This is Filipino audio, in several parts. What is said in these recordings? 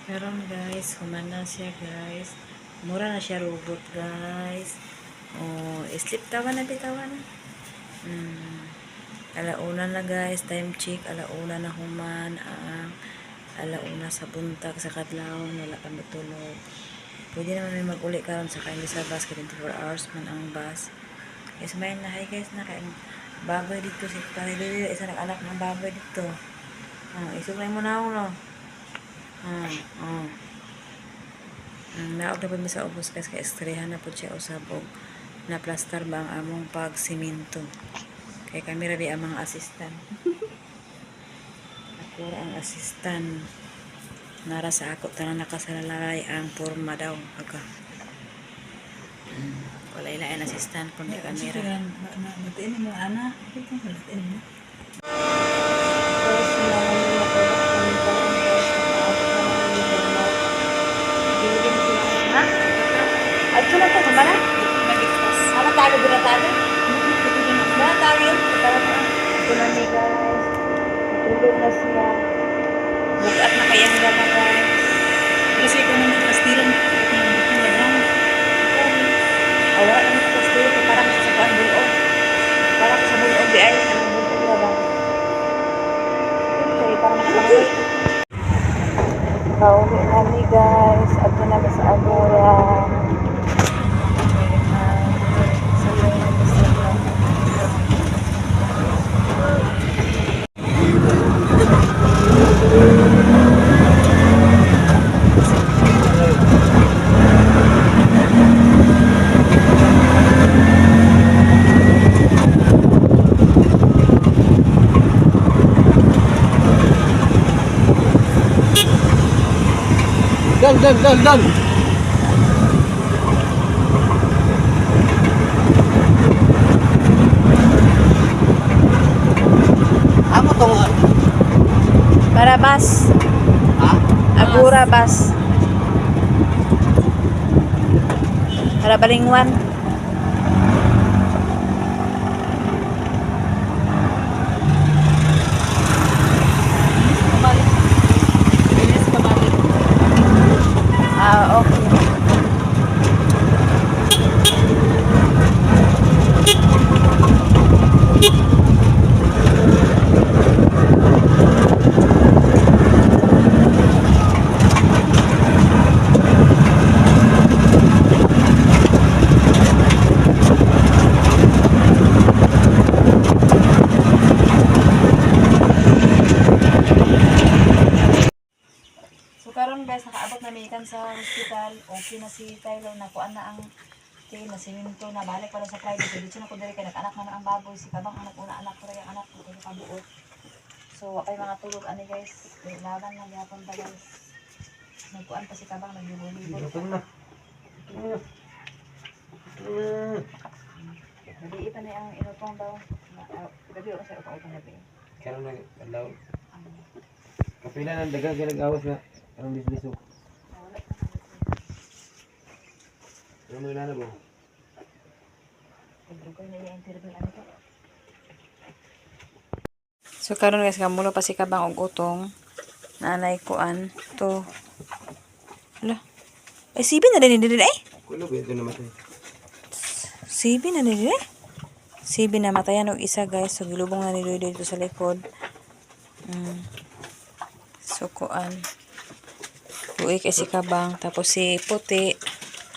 Karon guys, humana siya guys. Mura na siya robot guys. Oh, sleep tawan na bitawan. Alauna na guys, time check. Alauna na human ang alauna sa buntag sa kadlaw. Wala pa matulog. Pwede naman may mag-uli karon sa kain sa bus. 24 hours man ang bus. Yes, may na. Hi guys, na kain. Baboy dito si Parilili. Isa nag-anak ng baboy dito. Isuglay mo na ako no. Naog na po sa ubos guys, kaya estrehan na po siya usabog na plaster ba ang among pag siminto. Kaya kami rabi ang mga assistant. Ako ang assistant. Nara sa ako tanang nakasalalay ang forma daw. Wala ilain assistant kundi kamera. Matiin mo ana. Matiin mo. At ito na ito, kumala? Ano tayo, binatado? Binatado yun? Ito na ni guys. Matulog na siya. Bukat na kayang gama guys. Kasi kung naman pastilan, Wala na ito kasi ito parang sa sabuan bulo. Parang sa bulo di ay nabunto na ba? Ito parang nakakawin. Pauwi na ni guys. At ito na sa Agora. Dan. Amo tong Para bus. ha? Agora bus. Para Balingwan. Okay. So karon guys, nakaabot na mikan sa hospital. Okay na si Tyler, nakuan na ang na siminto na balik pa sa Friday. So dito na ko diri kay nag-anak na ang baboy si Kabang anak una anak ko rin ang anak ko kay kabuot. So apay mga tulog ani guys. Laban na gyapon ta guys. Nagkuan pa si Kabang naglibot-libot. na. Dili pa na ang inutong daw. Gabi o sa utong gabi. Karon na kalaw. Kapila nang dagang ginagawas na ang bisbisok. Ano mo na ba? So karon guys, kamulo pa si Kabang og utong. Nanay kuan to. Ala. Ay sibi na din dili eh. Kulo ba ito naman? Sibi na dili eh. Sibi na matayan og isa guys, so gilubong na ni Doy dito sa likod. So kuan. Uy kay si Kabang tapos si Puti.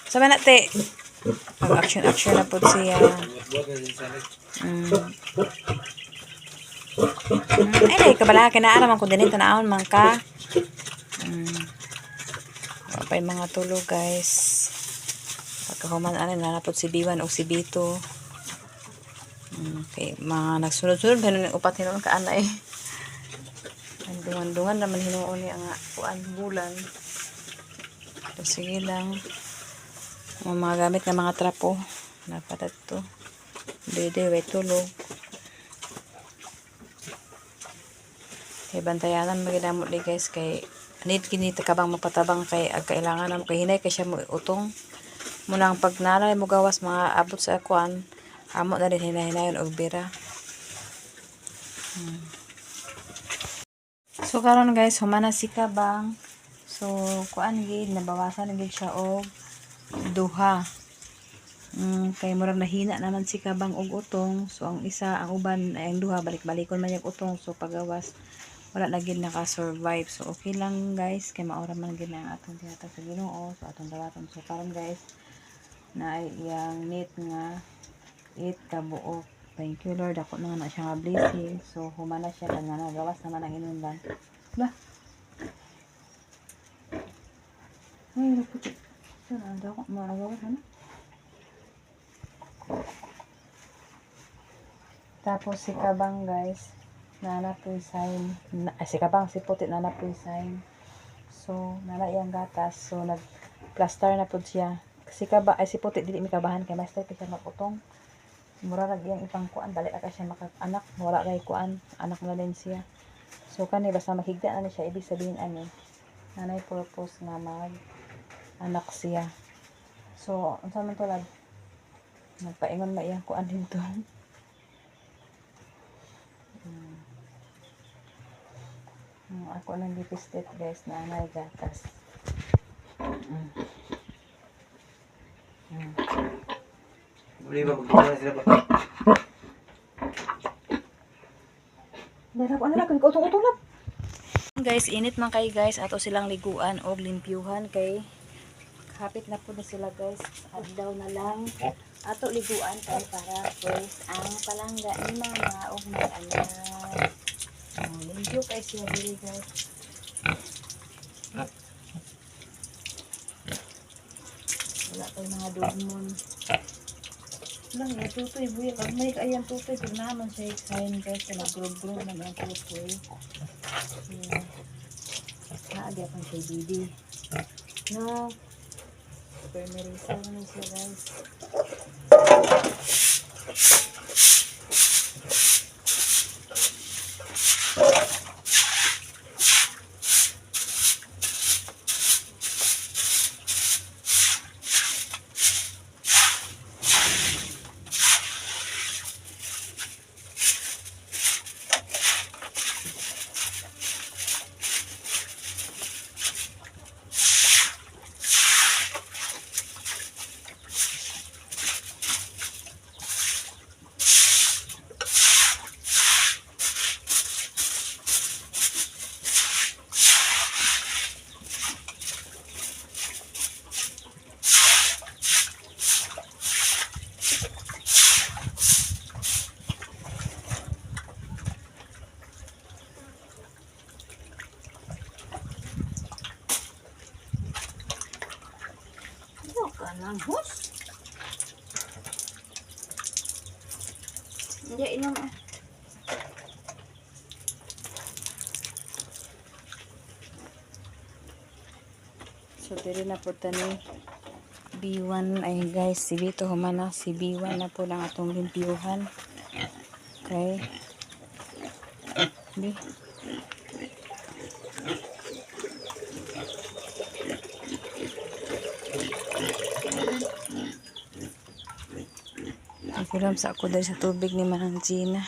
Sabi na te. Mag-action na po siya. Ay, kabala kinaaram ang kundin tanaon man ka. Apay mga tulog guys. Pagkahuman ano nanapod si B1 o si B2. Okay, mga nagsunod-sunod ganun yung upat hinuon ka ana eh. Dungan-dungan naman hinuon ni ang kuan bulan. So, sige lang. Ang mga gamit na mga trapo dapat ito dede way tulog kay bantayanan maginamot di guys kay need kinita Kabang mapatabang kay kailangan na kay hinay kay siya mo utong munang pag nalay mo gawas mga abot sa akuan amo na rin hinay-hinayon og bira. So karon guys humana si Kabang So kuan gid nabawasan gid siya og duha. Kay murag nahina naman si Kabang og utong. So ang isa, ang uban ay ang duha balik-balikon man yung utong. So pagawas wala na gid naka-survive. So okay lang guys, kay maura man gid ang atong tinatag sa Ginoo. So atong dawaton. So karon guys, na iyang need nga 8 ka buok. Thank you Lord, ako na nga siya nga blessing. So humana siya kan nga nagawas naman ang inundan. Ba? Ay, naputi. So na daw ko magawas ano? Tapos si Kabang guys, nanapoy sign. Si Kabang, si Puti nanapoy sign. So, nana iyang gatas. So, nag-plaster na po siya. Si Kabang, si Puti, dili mi kabahan. Kaya master pa siya mag-utong. Mura nag iyang ipang kuan. Balik ka siya anak. Wala kay kuan. Anak na din siya. So, kani, basta maghigda na siya. Ibig sabihin, nanay purpose nga anak siya. So, ang sa man tulad, nagpaingon na iyang kuan dito. Ako nang lipstick guys na may gatas. Muli ba magkita sila ba? Dara ko na lang kung utong-utong. Guys, init man kay guys ato silang liguan og limpyuhan kay hapit na po na sila guys. Adlaw na lang ato liguan kay para guys ang palangga ni mama og mag-anak. Limpyo kay siya dili guys. Wala tayo mga dugmon. Lang ya tutoy buya kag may kaayang tutoy pag naman siya excited guys na grog-grog na ang tutoy. Naagya pa siya bibi. No. Super merisa na siya guys. Kanang hus. Hindi inom So diri na po tani B1 ay guys, si Vito humana si B1 na po lang atong limpyuhan. Okay. Di. Ikulam sa ako dahil sa tubig ni Manang Gina.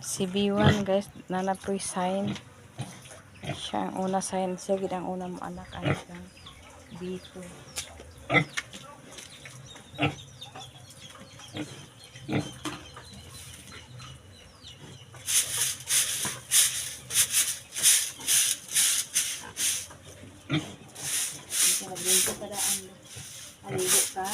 Si B1 guys, nanapoy sign. Siya ang una sign. Siya gid ang una mo anak. Ano siyang B2. Aligo ka daan. Aligo ka.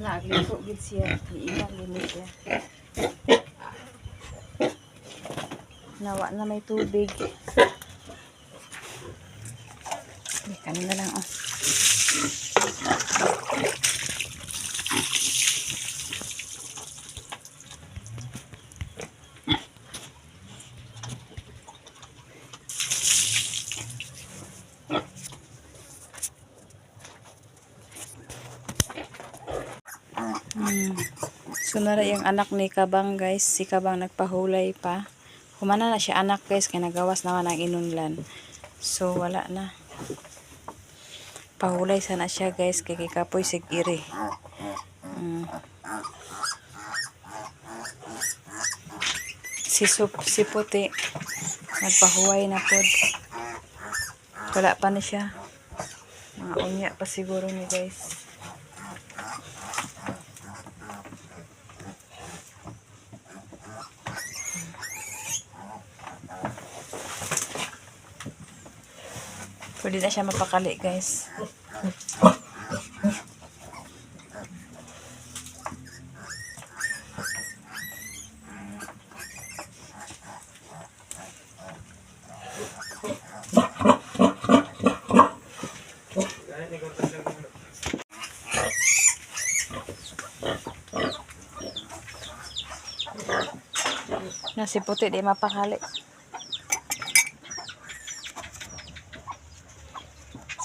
Nagligo gid siya. Iiwan din siya. Nawa na may tubig. Kanin na lang oh. So nara yung anak ni Kabang guys, si Kabang nagpahulay pa. Humana na siya anak guys, kaya nagawas naman ang inunlan. So wala na. Pahulay sana siya guys, kay kapoy sig iri. Si puti nagpahuway na pod. Wala pa na siya. Mga unya pa siguro ni guys. Pwede na siya mapakali guys. Na si puti di mapakali.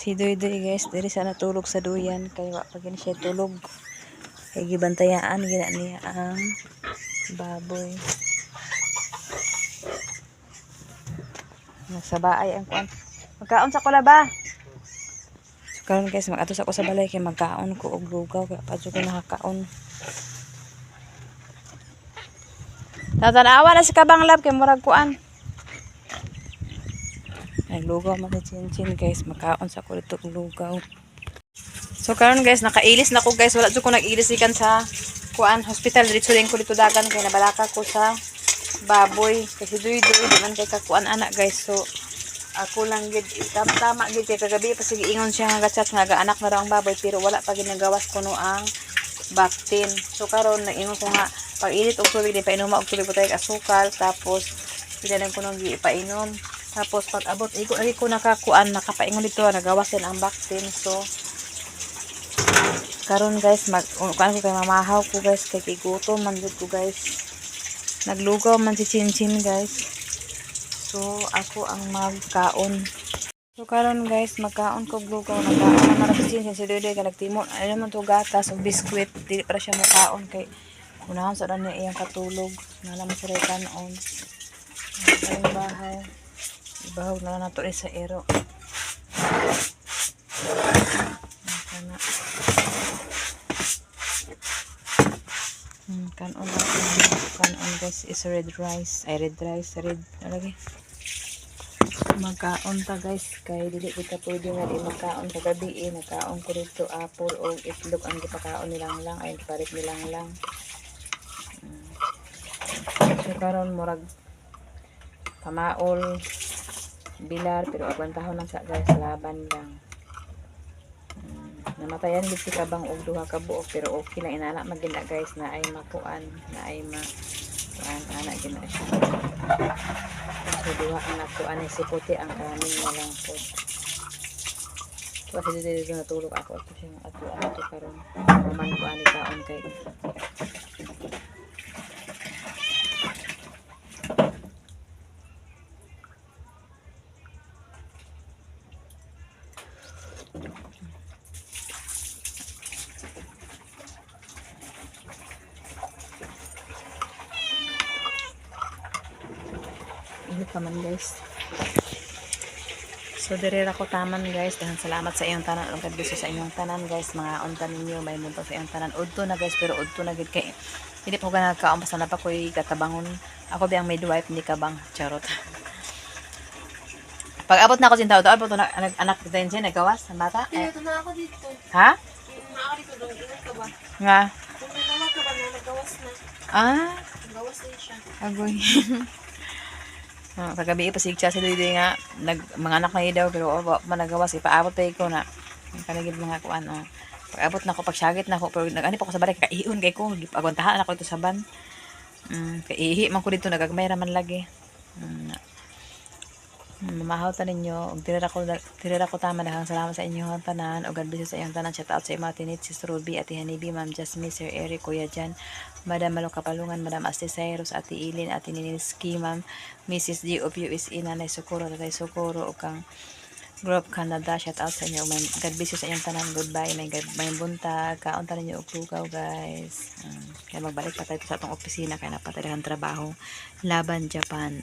Si Doy-Doy guys, diri sa natulog sa duyan kay wa pa gini siya tulog. Kay gibantayaan gina niya ang baboy. Nasa baay ang kuan. Magkaon sa kula ba? So, karon guys, mag-atos ako sa balay kay magkaon ko og lugaw kay padyo ko nakakaon. Tatanawa na si Kabang Lab kay murag kuan. Naglugaw man si Chinchin guys, makaon sa kulito lugaw. So karon guys, nakailis na ko guys, wala jud ko nag-ilis ikan sa kuan hospital dito din ko dito dagan kay nabalaka ko sa baboy kasi duy-duy di man kay kakuan anak guys. So ako lang gid tama gid kay kagabi pa sige ingon siya nga chat nga anak na raw ang baboy pero wala pa gid nagawas kuno ang Bactin. So karon naingon ko nga pag init og tubig di pa inuma og tubig patay asukal tapos pinanan ko nang giipainom. Tapos pag abot iko nakakuan nakapaingon dito nagawasin ang Bactin. So karon guys kuan ko kay mamahaw ko guys kay kigutom man jud ko guys. Naglugaw man si Chinchin guys. So ako ang magkaon. So karon guys magkaon ko lugaw nagkaon man si Chinchin si Doy-Doy kay nagtimon ano man to gatas ug biskwit dili para siya makaon kay kunahon sa niya iyang katulog nalam sa kanon. Ang bahaw. Ibahog na lang nato sa ero. Kanon guys is red rice. Ay red rice. Red. Alagi. Magkaon ta guys. Kaya dili kita pwede nga di magkaon sa gabi. Nagkaon ko dito apple o itlog ang gipakaon nilang lang. Ay giparit nilang lang. So karon murag pamaol bilar pero agwantahon lang sa guys laban lang. Namatayan gid si Kabang og duha ka buok pero okay lang inana magina guys na ay makuan na ay kuan ana gina siya. So duha ang nakuan ni si puti ang kanin na lang po. So kasi dito natulog ako ato siya ato karon man ko ani kaon kay pa man guys. So dire ko taman guys, dahan salamat sa iyong tanan ug kadto sa inyong tanan guys, mga unta ninyo may munto sa iyong tanan. Udto na guys pero udto na gid kay hindi pa ko nagkaon pa sana pa koy katabangon. Ako biyang midwife ni Kabang charot. Pag abot na ako sin tao, abot na anak din siya nagawas ng bata. Ito na ako dito. Ha? Na ako dito daw ingat ka ba? Nga. Kung may naman ka ba na nagawas na. Ah, Nagawas din siya. agoy. Kagabi pa sigcha si Doy-Doy nga mga anak na daw pero managawas ipaabot pa ko na kanagid mga kuan Pag-abot na ako, pagsagit na ako, pero nag-ani pa ako sa balay, kaiyon kay ko, agwantahan ako ito sa ban. Kaihi man ko dito, nagagmay raman lagi. Mamahaw ta ninyo, ug tirira ko tama daghang salamat sa inyong tanan, ug God bless sa inyong tanan. Shout out sa imong tinit, Sis Ruby, Ate Hanibi, Ma'am Jasmine, Sir Eric, Kuya Jan, Madam Malo Kapalungan, Madam Asti Cyrus, Ate Ilin, Ate Niniski, Ma'am Mrs. G of USA, Nanay Socorro, Tatay Socorro, ug kang Group Canada. Shout out sa inyo. God bless you sa inyong tanan. Goodbye. May buntag. Kaon ta ninyo og lugaw, guys. Kaya magbalik pa tayo sa atong opisina kaya napatay trabaho laban Japan.